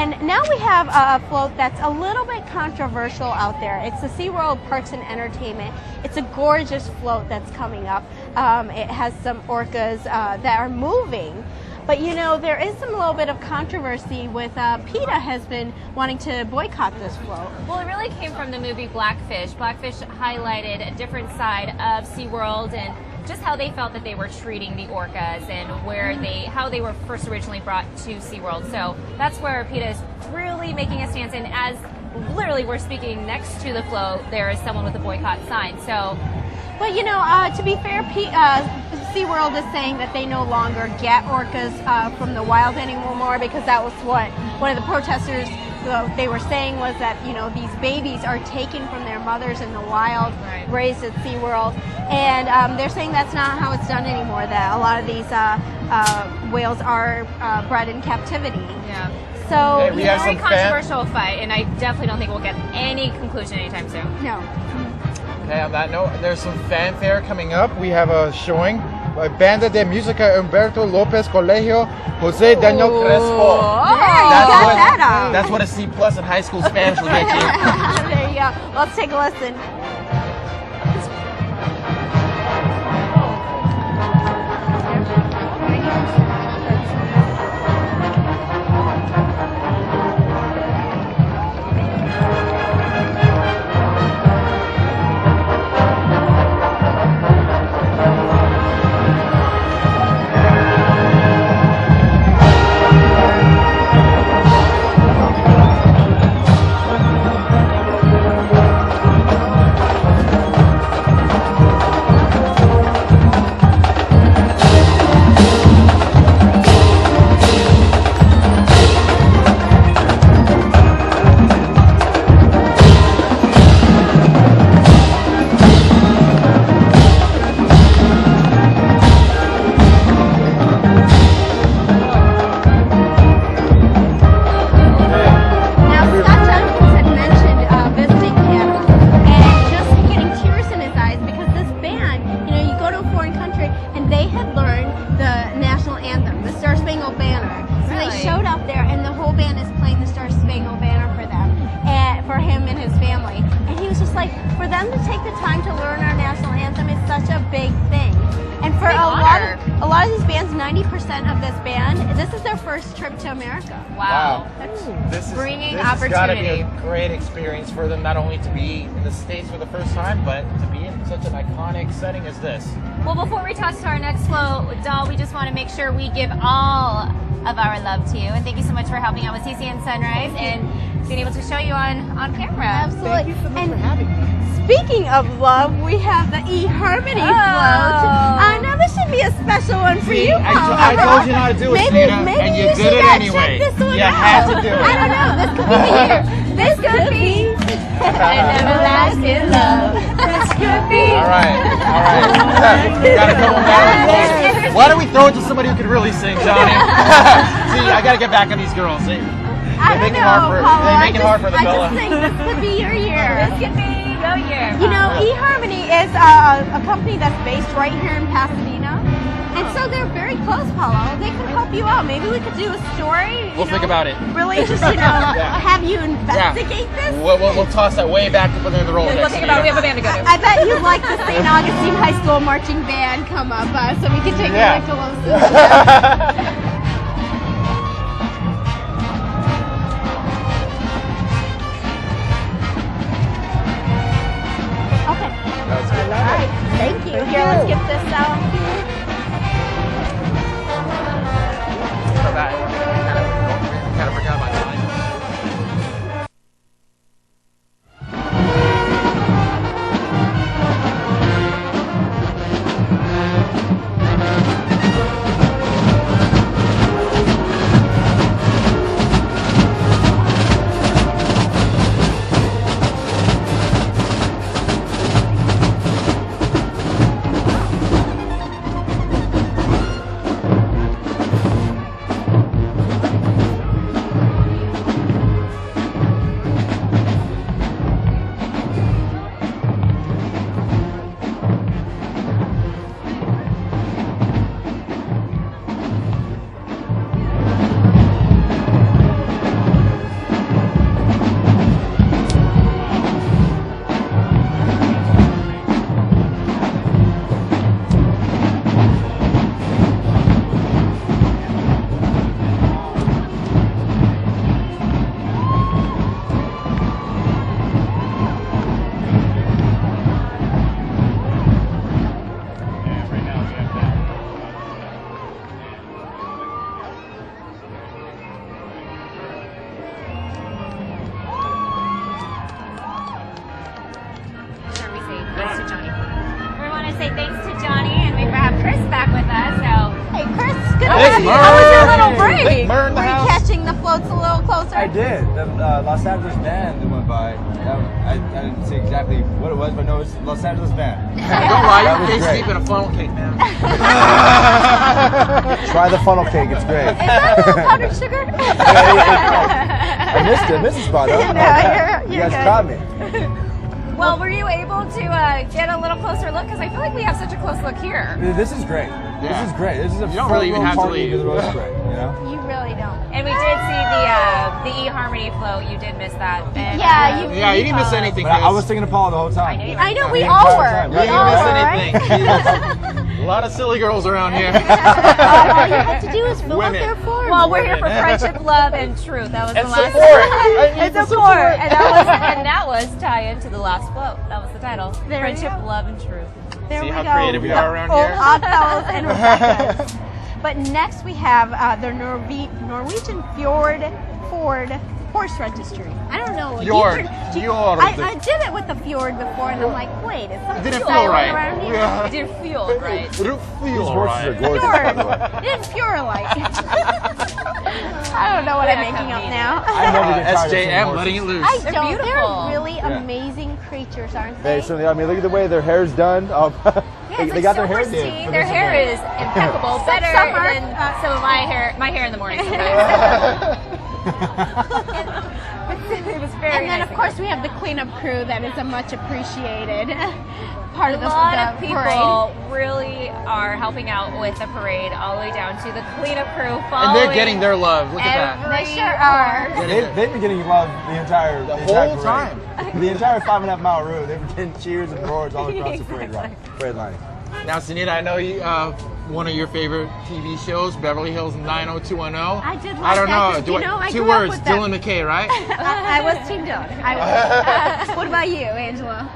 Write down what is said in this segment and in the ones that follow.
And now we have a float that's a little bit controversial out there. It's the SeaWorld Parks and Entertainment. It's a gorgeous float that's coming up. It has some orcas that are moving. But you know, there is some little bit of controversy with PETA has been wanting to boycott this float. Well, it really came from the movie Blackfish. Blackfish highlighted a different side of SeaWorld and just how they felt that they were treating the orcas and how they were first originally brought to SeaWorld. So that's where PETA is really making a stance. And as literally we're speaking next to the float, there is someone with a boycott sign. So, but you know, to be fair, SeaWorld is saying that they no longer get orcas from the wild anymore, because that was what one of the protesters they were saying was that, you know, these babies are taken from their mothers in the wild, right, raised at SeaWorld, and they're saying that's not how it's done anymore, that a lot of these whales are bred in captivity. Yeah. So it's a very controversial fight, and I definitely don't think we'll get any conclusion anytime soon. No. Okay, on that note, there's some fanfare coming up. We have a showing by Banda de Música Humberto López Colegio José Daniel Crespo. That's what a C+ in high school Spanish will get you. There you go. Let's take a listen. For them not only to be in the States for the first time, but to be in such an iconic setting as this. Well, before we toss to our next float, Doll, we just want to make sure we give all of our love to you. And thank you so much for helping out with CCN Sunrise and being able to show you on camera. Absolutely. Thank you so much for having me. Speaking of love, we have the eHarmony float. Now this should be a special one for you, Paulo. I told you how to do it, Sehnita, and you did it anyway. Check this one you out. had to do it. I don't know. This could be the year. This could be an everlasting love. This could be. All right. Got a couple more. Why don't we throw it to somebody who can really sing, Johnny? See, I got to get back on these girls. They make it hard for the fella. I just think this could be your year. This could be your year. You know, eHarmony is a company that's based right here in Pasadena. And so they're very close, Paulo. They could help you out. Maybe we could do a story. We'll think about it. Really just, have you investigate this. We'll toss that way back up under the Rolodex. We'll think about it. We have a band to go to. I bet you like the St. Augustine High School marching band come up, so we can take a look along. Okay. All right. Thank you. Here, let's get this out. Kind of forgot about time. gonna Big ask you, Murr. how was your little Big break? Murr in the Were you house. catching the floats a little closer? I did. The Los Angeles band that went by. I didn't see exactly what it was, but no, it's Los Angeles band. Don't lie, That you was face great. deep in a funnel cake, man. Try the funnel cake. It's great. Is that a little powdered sugar? I missed it. Mrs. Spot. No, you're You guys good. caught me. Well, were you able to get a little closer look? Because I feel like we have such a close look here. This is great. Yeah. This is great. This is a You don't really even have to party leave. to the road spray, you know? You really don't. And we did see the eHarmony float. You did miss that. And, Yeah, you- Yeah, you didn't miss anything. But I Chris. was thinking of Paul the whole time. I know, we The all entire were. time. You We didn't all miss were, anything. right? A lot of silly girls around here. All you had to do is fill out Women. their form. Well, we're here for friendship, love, and truth. That was And the last support. and support. And that was tie into the last float. That was the title. There you Friendship, go. love, and truth. There See we how go. creative we are around Old here? Oddfellows and Rebecca's. But next we have the Norwegian Ford Horse Registry. I don't know. Fjord. Fjord. I did it with the fjord before, and I'm like, wait, it's something didn't silent feel right. around here. Yeah. It didn't feel right. It don't These feel horses are right. gorgeous. by the way. Fjord. It didn't fjord like. I don't know what I'm Yeah, making up convenient. now. I never get tired of seeing SJM horses. letting it loose. I They're don't. beautiful. They're really Yeah. amazing creatures, aren't They they? certainly are. I mean, look at the way their hair's done. Yeah, it's they like got so their hair pristine. did. for Their this hair event. is impeccable. Some Better summer, than some of my hair in the morning sometimes. It was very And then, nice of course, we have the cleanup crew that is a much appreciated part of A the lot of parade. people really are helping out with the parade all the way down to the cleanup crew And following. they're getting their love. Look at that. They sure are. They've been getting love the entire whole parade. time. The entire 5.5 mile route. They've been getting cheers and roars all across the parade line. Now, Sehnita, I know you. One of your favorite TV shows, Beverly Hills 90210. I did like I don't that, know. 'cause, Do you it- know, I two grew up words. with them. Dylan McKay, right? I was Team Dylan. What about you, Angela?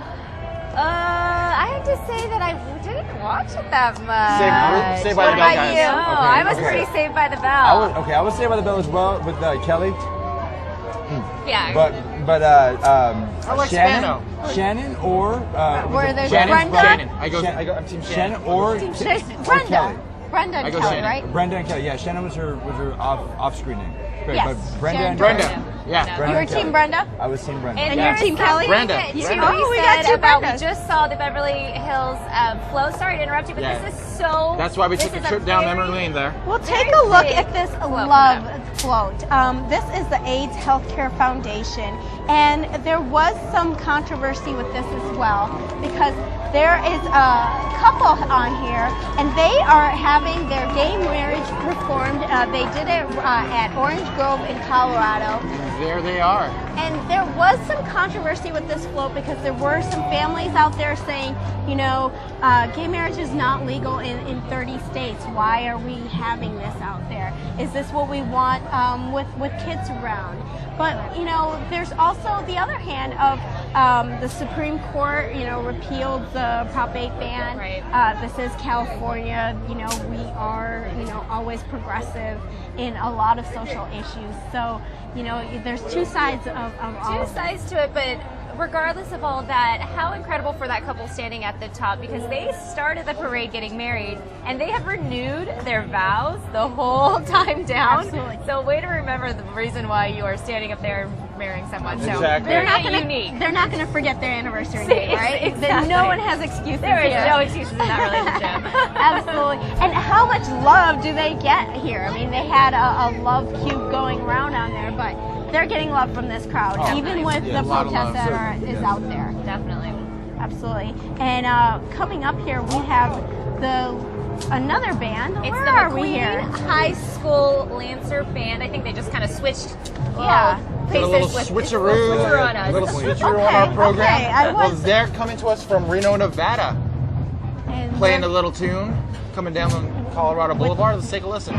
I have to say that I didn't watch it that much. Saved by What the Bell about guys. you? No, I was okay. pretty saved by the I bell. was Saved by the Bell as well with Kelly, Yeah. but I like Shannon, Shannon or Where there's Shannon's Brenda? brother? Shannon. I'm Team Shannon. Shannon or There's or Brenda. Kelly. Brenda I and go Kelly, Shannon. right? Brenda and Kelly. Yeah, Shannon was her off-screen name. Great, Yes. but Brenda and Brenda. Kelly. Yeah. No. Brenda You were and Kelly. Team Brenda? I was Team Brenda. And you're there's Team Kelly? Brenda. something that Brenda. Julie Oh, we got said two about Brendas. we just saw the Beverly Hills flow. Sorry to interrupt you, but Yeah. this is so. That's why we this took a is trip down very- memory lane there. Well, take Very a look big at this float. love float. This is the AIDS Healthcare Foundation, and there was some controversy with this as well because there is a couple on here, and they are having their gay marriage performed. They did it at Orange Grove in Colorado. There they are. And there was some controversy with this float because there were some families out there saying, you know, gay marriage is not legal in 30 states. Why are we having this out there? Is this what we want with kids around? But, you know, there's also the other hand of the Supreme Court, you know, repealed the Prop 8 ban. Right. This is California. You know, we are, you know, always progressive in a lot of social issues. So, you know, there's two sides of all Two of sides to it, but regardless of all that, how incredible for that couple standing at the top because they started the parade getting married and they have renewed their vows the whole time down. Absolutely. So way to remember the reason why you are standing up there and marrying someone. So Exactly. They're not very gonna unique. They're not gonna forget their anniversary date, right? Exactly. No one has excuses There is here. no excuses in that relationship. Absolutely. And how much love do they get here? I mean, they had a love cube going around on there, but they're getting love from this crowd, Oh, even with yeah, the a lot of protest love. that is out there. Definitely. Absolutely. And coming up here, we have another band. It's Where the are we McQueen here? High School Lancer Band. I think they just kind of switched. Yeah. Put a little switcheroo, on us. a little switcheroo on our Okay, program. okay, I Well, was- they're coming to us from Reno, Nevada, And playing a little tune, coming down on Colorado Boulevard. Let's take a listen.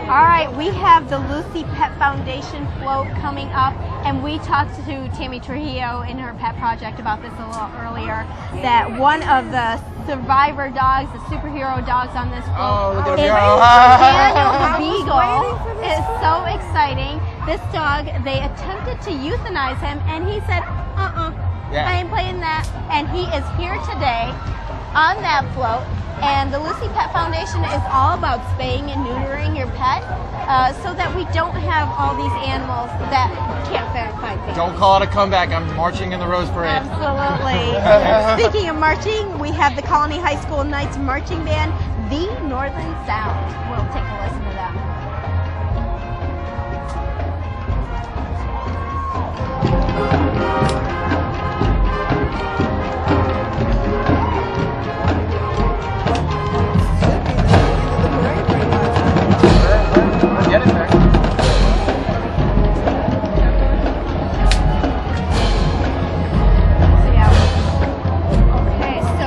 All right, we have the Lucy Pet Foundation float coming up, and we talked to Tammy Trujillo in her pet project about this a little earlier, that one of the survivor dogs, the superhero dogs on this float is Daniel the Beagle. It's so exciting. This dog, they attempted to euthanize him, and he said, I ain't playing that. And he is here today on that float. And the Lucy Pet Foundation is all about spaying and neutering your pet so that we don't have all these animals that can't find things. Don't call it a comeback. I'm marching in the Rose Parade. Absolutely. Speaking of marching, we have the Colony High School Knights Marching Band, the Northern Sound. We'll take a listen to them. Get in there. Okay, so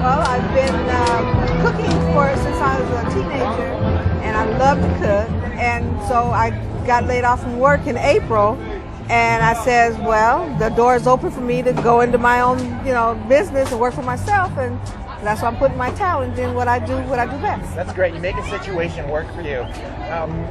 Well, I've been cooking since I was a teenager, and I love to cook. And so I got laid off from work in April, and I says, well, the door is open for me to go into my own, business and work for myself, and that's why I'm putting my talent in what I do best. That's great. You make a situation work for you.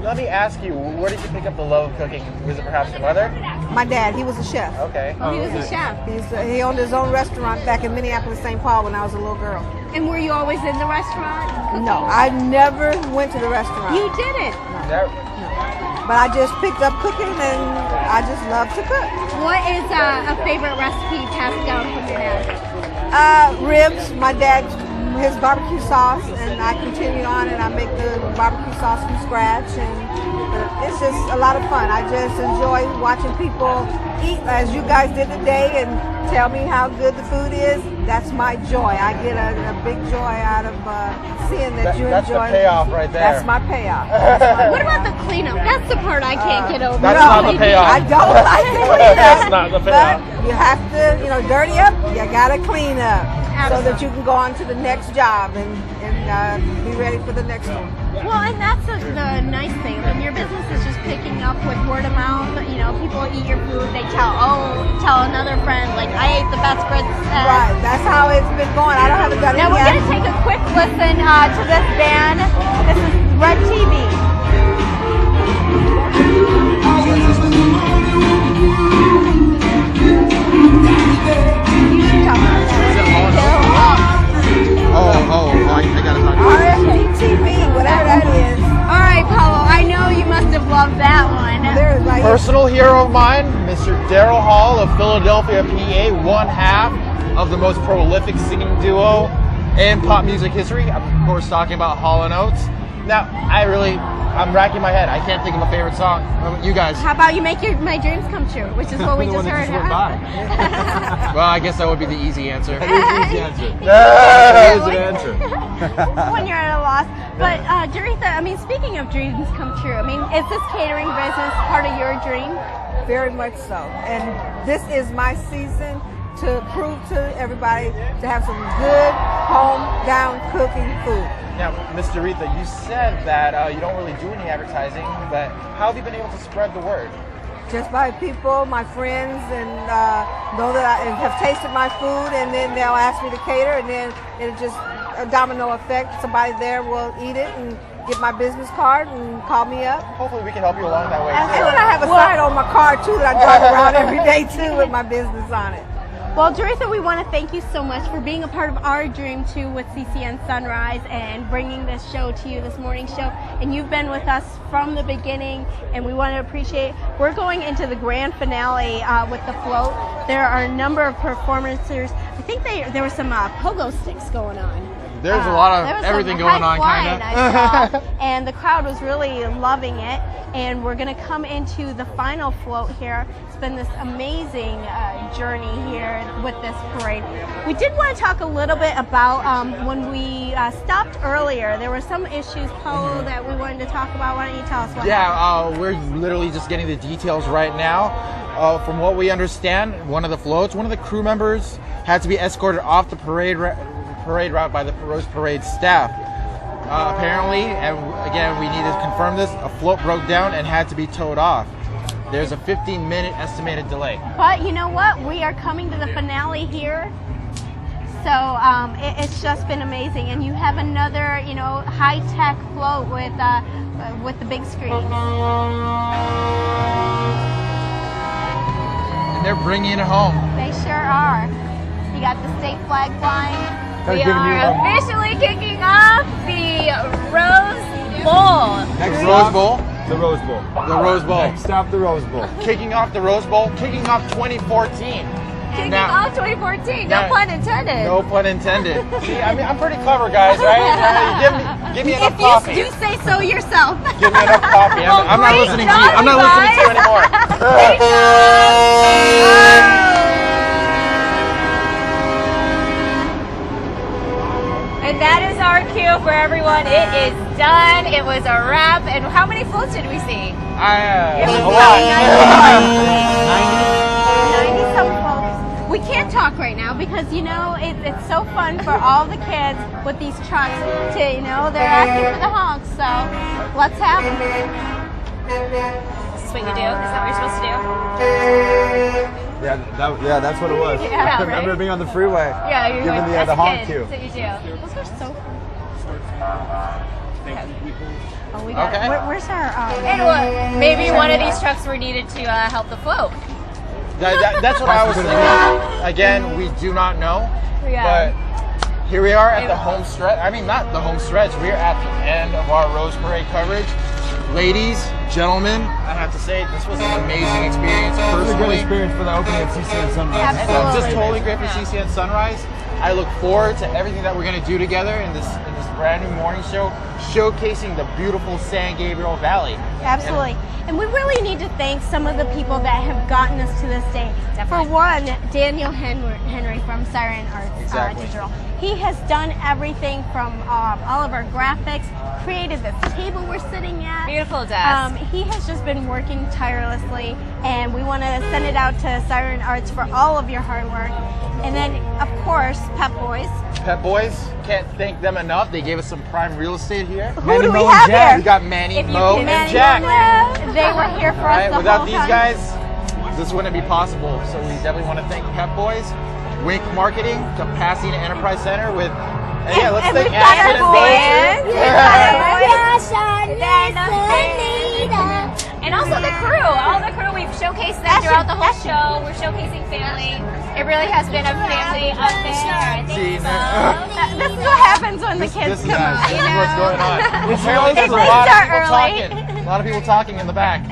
Let me ask you, where did you pick up the love of cooking? Was it perhaps your mother? My dad, he was a chef. Okay. he was a chef. He owned his own restaurant back in Minneapolis, St. Paul when I was a little girl. And were you always in the restaurant? Cooking? No, I never went to the restaurant. You didn't. But I just picked up cooking, and I just love to cook. What is a favorite recipe passed down from your dad? Ribs, my dad, his barbecue sauce, and I continue on and I make the barbecue sauce from scratch, and it's just a lot of fun. I just enjoy watching people eat as you guys did today and tell me how good the food is. That's my joy. I get a big joy out of seeing that you that's enjoy. That's the payoff right there. That's my payoff. What about the cleanup? That's the part I can't get over. That's not the payoff. I don't like the cleanup. That's not the payoff. But you have to, dirty up, you gotta clean up. So that you can go on to the next job and be ready for the next one. Well, and that's the nice thing. When your business is just picking up with word of mouth, people eat your food, they tell another friend, like, I ate the best grits. Right, that's how it's been going. I haven't done it Now we're going to take a quick listen to this band. This is Red TV. You should talk about that. I gotta talk about RSPTV, whatever that is. All right, Paulo, I know you must have loved that one. There's like Personal hero of mine, Mr. Daryl Hall of Philadelphia, PA, one half of the most prolific singing duo in pop music history. I'm of course talking about Hall & Oates. Now, I'm racking my head. I can't think of a favorite song. How about you guys? How about you make my dreams come true, which is what we just heard. Well, I guess that would be the easy answer. That is the answer. When you're at a loss. But Jaretha, I mean, speaking of dreams come true, I mean, is this catering business part of your dream? Very much so. And this is my season to prove to everybody to have some good home down cooking food. Now, Miss Jaretha, you said that you don't really do any advertising, but how have you been able to spread the word? Just by people, my friends, and know that I have tasted my food, and then they'll ask me to cater, and then it'll just a domino effect. Somebody there will eat it and get my business card and call me up. Hopefully we can help you along that way. And I have a sign on my car too that I drive around every day too with my business on it. Well, Jaretha, we want to thank you so much for being a part of our dream too with CCN Sunrise and bringing this show to you, this morning show. And you've been with us from the beginning, and we want to appreciate. We're going into the grand finale with the float. There are a number of performances. I think there were some pogo sticks going on. There's a lot of everything going on, kind of. And the crowd was really loving it. And we're going to come into the final float here. It's been this amazing journey here with this parade. We did want to talk a little bit about when we stopped earlier. There were some issues, Paulo, that we wanted to talk about. Why don't you tell us what happened? We're literally just getting the details right now. From what we understand, one of the crew members had to be escorted off the parade route by the Rose Parade staff. Apparently, and again, we need to confirm this, a float broke down and had to be towed off. There's a 15-minute estimated delay. But you know what? We are coming to the finale here. So it's just been amazing. And you have another, high-tech float with the big screen. And they're bringing it home. They sure are. You got the state flag flying. We are officially kicking off the Rose Bowl. Next Rose Bowl. The Rose Bowl. The Rose Bowl. Next stop, the Rose Bowl. Kicking off the Rose Bowl. Kicking off 2014. Kicking off 2014. No pun intended. No pun intended. See, I mean, I'm pretty clever, guys, right? Give me enough coffee. If you do say so yourself. Give me enough coffee. I'm not listening to you. I'm not listening to you anymore. And that is our cue for everyone. It is done. It was a wrap. And how many floats did we see? A lot. 90 some folks. We can't talk right now because, it's so fun for all the kids with these trucks to, they're asking for the honks. So let's have them. Is this what you do? Is that what you're supposed to do? Yeah, that's what it was. Yeah, I remember being on the freeway. Yeah, you're giving like, the honk cue. That's what you do. Those are so fun. Oh, we got where's our... And maybe one of these trucks were needed to help the float. That's what I was thinking. Again, we do not know. Yeah. But here we are at the home stretch. I mean, not the home stretch. We're at the end of our Rose Parade coverage. Ladies, gentlemen, I have to say this was an amazing experience. It was a good Personally, experience for the opening of CCN Sunrise. Absolutely. just totally great for CCN Sunrise. I look forward to everything that we're going to do together in this brand new morning show, showcasing the beautiful San Gabriel Valley. Absolutely. And we really need to thank some of the people that have gotten us to this day. Definitely. For one, Daniel Henry from Siren Arts Digital. He has done everything from all of our graphics, created this table we're sitting at. Beautiful desk. He has just been working tirelessly, and we want to send it out to Siren Arts for all of your hard work. And then, of course, Pep Boys. Pep Boys, can't thank them enough. They gave us some prime real estate here. Who do we have here? We got Manny, If you Mo, can- and Jack. They were here for us the Without whole these time. guys, this wouldn't be possible. So we definitely want to thank Pep Boys, Wink Marketing, to Pasadena Enterprise Center with, and yeah, let's thank we've got Ashton our and Bo. And also the crew. All the crew, we've showcased them throughout the whole show. We're showcasing family. It really has been a family affair. See, This is what happens when the kids this come out. is what's going on. Apparently, It's there's a lot of start people early. talking. A lot of people talking in the back.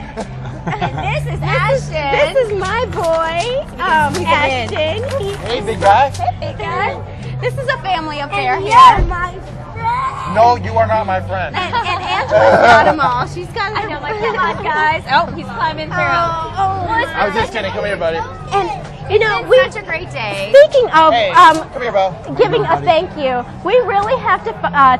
This is Ashton. This is my boy, Ashton. Hey, big guy. Big guy. This is a family affair And here. you're my friend. No, you are not my friend. And Angela's got them all. She's got I know, like, come on, guys. Oh, he's climbing through. I was just kidding. Come here, buddy. And you know, It's such a great day. speaking of Hey, come here, Bo. giving a thank you, we really have to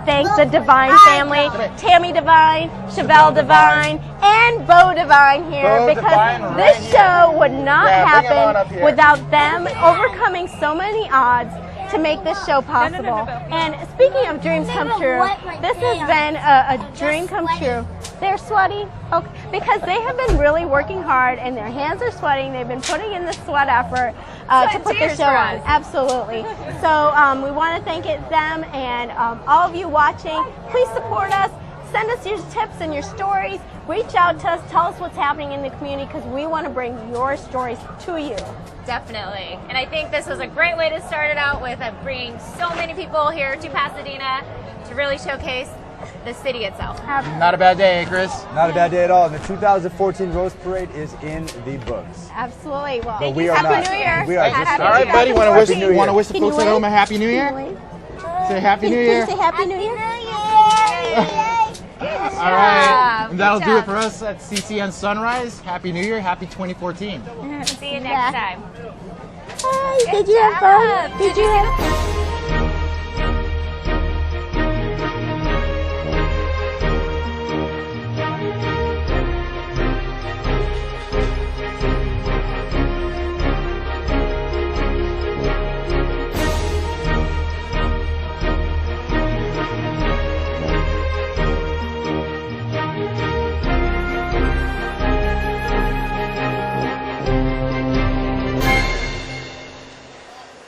thank the Divine family, Tammy Divine, Chevelle Divine, and Bo Divine here, Bo because Divine right this here. show would not Yeah, bring 'em on up happen here. without them overcoming so many odds to make this show possible. And speaking of dreams come true, this has been a dream come true. They're sweaty, okay, because they have been really working hard and their hands are sweating. They've been putting in the sweat effort to put the tears show for on. us. Absolutely. So we want to thank them and all of you watching. Please support us. Send us your tips and your stories. Reach out to us. Tell us what's happening in the community because we want to bring your stories to you. Definitely. And I think this was a great way to start it out with bringing so many people here to Pasadena to really showcase the city itself. Not a bad day, Chris. Not a bad day at all. And the 2014 Rose Parade is in the books. Absolutely. Well, But we are Happy not. New Year. We are just All right, buddy. Want to Happy New Year. wish the Can you folks at wave? home a Happy New Year? Say Happy New Can Year. you say Happy New Year? All right. job. And that'll Good do it job. for us at CCN Sunrise. Happy New Year. Happy 2014. See you next time. Hi, did you have fun? Did you have